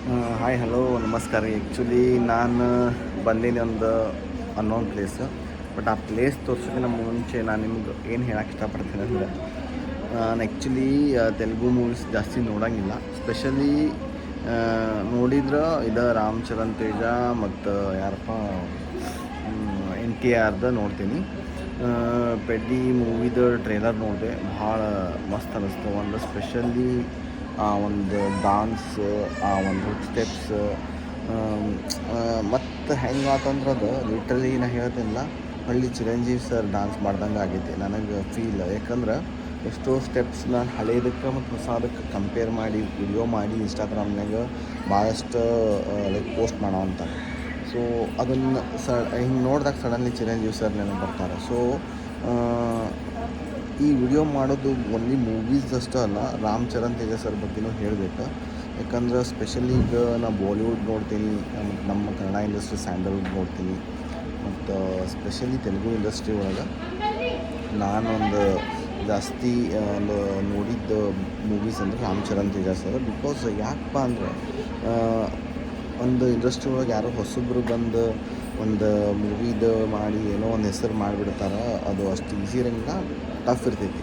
Hi hello ನಮಸ್ಕಾರ ರೀ. Actually ನಾನು ಬಂದೀನಿ ಒಂದು ಅನ್ನೋನ್ ಪ್ಲೇಸ್. ಬಟ್ ಆ ಪ್ಲೇಸ್ ತೋರ್ಸೋಕ್ಕಿಂತ ಮುಂಚೆ ನಾನು ನಿಮ್ಗೆ ಏನು ಹೇಳಕ್ಕೆ ಇಷ್ಟಪಡ್ತೀನಿ ಅಂದರೆ, ನಾನು ಆ್ಯಕ್ಚುಲಿ ತೆಲುಗು ಮೂವೀಸ್ ಜಾಸ್ತಿ ನೋಡೋಂಗಿಲ್ಲ. ಸ್ಪೆಷಲಿ ನೋಡಿದ್ರೆ ಇದು ರಾಮ್ ಚರಣ್ ತೇಜ ಮತ್ತು ಯಾರಪ್ಪ NTRದು ನೋಡ್ತೀನಿ. ಪೆಡ್ಡಿ ಮೂವಿದು ಟ್ರೇಲರ್ ನೋಡಿದೆ, ಭಾಳ ಮಸ್ತ್ ಅನ್ನಿಸ್ತು. ಒಂದು ಸ್ಪೆಷಲಿ ಆ ಒಂದು ಡಾನ್ಸ್, ಆ ಒಂದು ಸ್ಟೆಪ್ಸ್, ಮತ್ತು ಹೆಂಗೆ ಆತಂದ್ರೆ ಅದು ಲಿಟ್ರಲಿ ನಾ ಹೇಳ್ತೀನಿಲ್ಲ, ಹಳ್ಳಿ ಚಿರಂಜೀವಿ ಸರ್ ಡಾನ್ಸ್ ಮಾಡ್ದಂಗೆ ಆಗೈತಿ ನನಗೆ ಫೀಲ್. ಯಾಕಂದ್ರೆ ಎಷ್ಟೋ ಸ್ಟೆಪ್ಸ್ ನಾನು ಹಳೇದಕ್ಕೆ ಮತ್ತು ಹೊಸದಕ್ಕೆ ಕಂಪೇರ್ ಮಾಡಿ ವಿಡಿಯೋ ಮಾಡಿ ಇನ್ಸ್ಟಾಗ್ರಾಮ್ನಾಗ ಭಾಳಷ್ಟು ಲೈಕ್ ಪೋಸ್ಟ್ ಮಾಡೋವಂಥ. ಸೊ ಅದನ್ನು ಹಿಂಗೆ ನೋಡಿದಾಗ ಸಡನ್ಲಿ ಚಿರಂಜೀವಿ ಸರ್ ನೆನಪು ಬರ್ತಾರೆ. ಸೊ ಈ ವಿಡಿಯೋ ಮಾಡೋದು ಓನ್ಲಿ ಮೂವೀಸ್ ಅಷ್ಟೇ ಅಲ್ಲ, ರಾಮ್ ಚರಣ್ ತೇಜ ಸರ್ ಬಗ್ಗೆನೂ ಹೇಳಬೇಕು. ಯಾಕಂದ್ರೆ ಸ್ಪೆಷಲಿ ಈಗ ನಾನು ಬಾಲಿವುಡ್ ನೋಡ್ತೀನಿ, ಮತ್ತು ನಮ್ಮ ಕನ್ನಡ ಇಂಡಸ್ಟ್ರಿ ಸ್ಯಾಂಡಲ್ವುಡ್ ನೋಡ್ತೀನಿ, ಮತ್ತು ಸ್ಪೆಷಲಿ ತೆಲುಗು ಇಂಡಸ್ಟ್ರಿ ಒಳಗೆ ನಾನೊಂದು ಜಾಸ್ತಿ ಒಂದು ನೋಡಿದ್ದ ಮೂವೀಸ್ ಅಂದರೆ ರಾಮ್ ಚರಣ್ ತೇಜ ಸರ್. ಬಿಕಾಸ್ ಯಾಕಪ್ಪ ಅಂದರೆ ಒಂದು ಇಂಡಸ್ಟ್ರಿ ಒಳಗೆ ಯಾರೋ ಹೊಸಬ್ರು ಬಂದು ಒಂದು ಮೂವಿದು ಮಾಡಿ ಏನೋ ಒಂದು ಹೆಸರು ಮಾಡಿಬಿಡ್ತಾರೆ, ಅದು ಅಷ್ಟು ಈಸಿ ಇರೋಂಗಿಲ್ಲ, ಟಫ್ ಇರ್ತೈತಿ.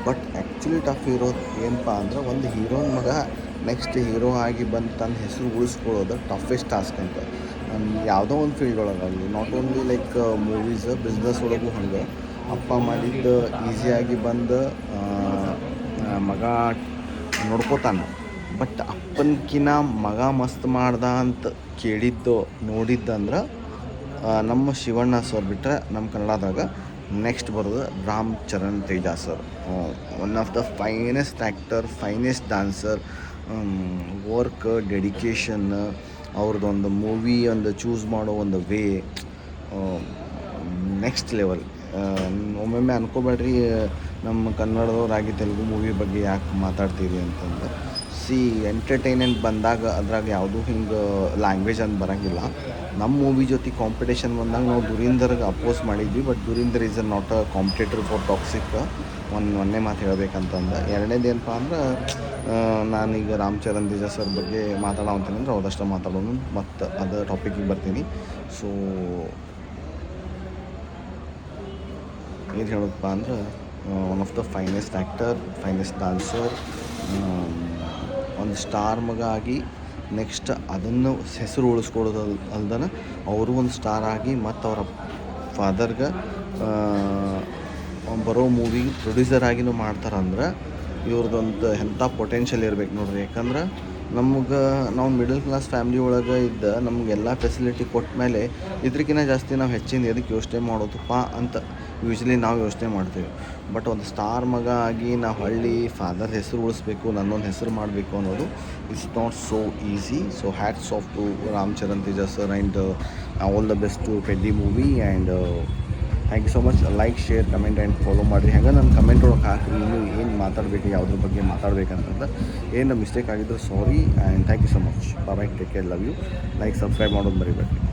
ಬಟ್ ಆ್ಯಕ್ಚುಲಿ ಟಫ್ ಇರೋದು ಏನಪ್ಪ ಅಂದ್ರೆ, ಒಂದು ಹೀರೋನ ಮಗ ನೆಕ್ಸ್ಟ್ ಹೀರೋ ಆಗಿ ಬಂದು ತನ್ನ ಹೆಸರು ಉಳಿಸ್ಕೊಳ್ಳೋದು ಟಫೆಸ್ಟ್ ಟಾಸ್ಕ್ ಅಂತ. ಯಾವುದೋ ಒಂದು ಫೀಲ್ಡ್ ಒಳಗಾಗಲಿ, not only like movies, business ಒಳಗೂ ಹಂಗೆ. ಅಪ್ಪ ಮಾಡಿದ್ದು ಈಸಿಯಾಗಿ ಬಂದು ಮಗ ನೋಡ್ಕೋತಾನೆ. ಬಟ್ ಅಪ್ಪನಕಿನ್ನ ಮಗ ಮಸ್ತ್ ಮಾಡ್ದ ಅಂತ ಕೇಳಿದ್ದು ನೋಡಿದ್ದಂದ್ರೆ ನಮ್ಮ ಶಿವಣ್ಣ ಸರ್ ಬಿಟ್ಟರೆ ನಮ್ಮ ಕನ್ನಡದಾಗ ನೆಕ್ಸ್ಟ್ ಬರೋದು Ram Charan Teja sir. One of the finest actor, finest dancer. Work, dedication, ಅವ್ರದ್ದೊಂದು ಮೂವಿ ಒಂದು ಚೂಸ್ ಮಾಡೋ ಒಂದು ವೇ ನೆಕ್ಸ್ಟ್ ಲೆವೆಲ್. ಒಮ್ಮೊಮ್ಮೆ ಅನ್ಕೋಬೇಡ್ರಿ ನಮ್ಮ ಕನ್ನಡದವರಾಗಿ ತೆಲುಗು ಮೂವಿ ಬಗ್ಗೆ ಯಾಕೆ ಮಾತಾಡ್ತೀರಿ ಅಂತಂದು. ಎಂಟರ್ಟೈನ್ಮೆಂಟ್ ಬಂದಾಗ ಅದ್ರಾಗ ಯಾವುದೂ ಹಿಂಗೆ ಲ್ಯಾಂಗ್ವೇಜ್ ಅಂತ ಬರೋಂಗಿಲ್ಲ. ನಮ್ಮ ಮೂವಿ ಜೊತೆ ಕಾಂಪಿಟೇಷನ್ ಬಂದಾಗ ನಾವು ದುರೀಂದರ್ಗೆ ಅಪೋಸ್ ಮಾಡಿದ್ವಿ. But Dhurandhar is not a competitor for Toxic. ಒಂದೇ ಮಾತು ಹೇಳ್ಬೇಕಂತಂದು. ಎರಡನೇದು ಏನಪ್ಪ ಅಂದ್ರೆ, ನಾನೀಗ ರಾಮ್ ಚರಣ್ ತೇಜ ಸರ್ ಬಗ್ಗೆ ಮಾತಾಡೋಂತೀನಿ ಅಂದ್ರೆ ಅವದಷ್ಟು ಮಾತಾಡೋನು, ಮತ್ತು ಅದು ಟಾಪಿಕಿಗೆ ಬರ್ತೀನಿ. ಸೊ ಏನು ಹೇಳೋದಪ್ಪ ಅಂದ್ರೆ, one of the finest actor, finest dancer, ಒಂದು ಸ್ಟಾರ್ ಮಗ ಆಗಿ ನೆಕ್ಸ್ಟ್ ಅದನ್ನು ಹೆಸರು ಉಳಿಸ್ಕೊಡೋದು ಅಲ್ದನ ಅವರು ಒಂದು ಸ್ಟಾರ್ ಆಗಿ ಮತ್ತು ಅವರ ಫಾದರ್ಗೆ ಬರೋ ಮೂವಿ ಪ್ರೊಡ್ಯೂಸರ್ ಆಗಿನೂ ಮಾಡ್ತಾರಂದ್ರೆ ಇವ್ರದ್ದೊಂದು ಎಂಥ ಪೊಟೆನ್ಷಿಯಲ್ ಇರ್ಬೇಕು ನೋಡ್ರಿ. ಯಾಕಂದ್ರೆ ನಾವು ಮಿಡಲ್ ಕ್ಲಾಸ್ ಫ್ಯಾಮ್ಲಿ ಒಳಗೆ ಇದ್ದ ನಮಗೆಲ್ಲ ಫೆಸಿಲಿಟಿ ಕೊಟ್ಟ ಮೇಲೆ ಇದ್ರಕ್ಕಿಂತ ಜಾಸ್ತಿ ನಾವು ಹೆಚ್ಚಿನ ಎದಕ್ಕೆ ಯೋಚನೆ ಮಾಡೋದಪ್ಪ ಅಂತ ಯೂಶ್ವಲಿ ನಾವು ಯೋಚನೆ ಮಾಡ್ತೀವಿ. ಬಟ್ ಒಂದು ಸ್ಟಾರ್ ಮಗ ಆಗಿ ನಾವು ಹಳ್ಳಿ ಫಾದರ್ ಹೆಸರು ಉಳಿಸ್ಬೇಕು, ನನ್ನೊಂದು ಹೆಸರು ಮಾಡಬೇಕು ಅನ್ನೋದು it's not so easy. So hats off to Ram Charan Teja sir and all the best to Peddi movie. And thank you so much. Like, share, comment and follow ಮಾಡಿರಿ. ಹಾಗೆ ನನ್ನ ಕಮೆಂಟ್ ಒಳಗೆ ಹಾಕಿ ಇನ್ನೂ ಏನು ಮಾತಾಡಬೇಕು, ಯಾವುದ್ರ ಬಗ್ಗೆ ಮಾತಾಡಬೇಕಂತಂದ್ರೆ. ಏನು ಮಿಸ್ಟೇಕ್ ಆಗಿದ್ದು sorry. And thank you so much. Bye, take care, love you. Like, subscribe ಮಾಡೋದು ಮರಿಬೇಡಿ.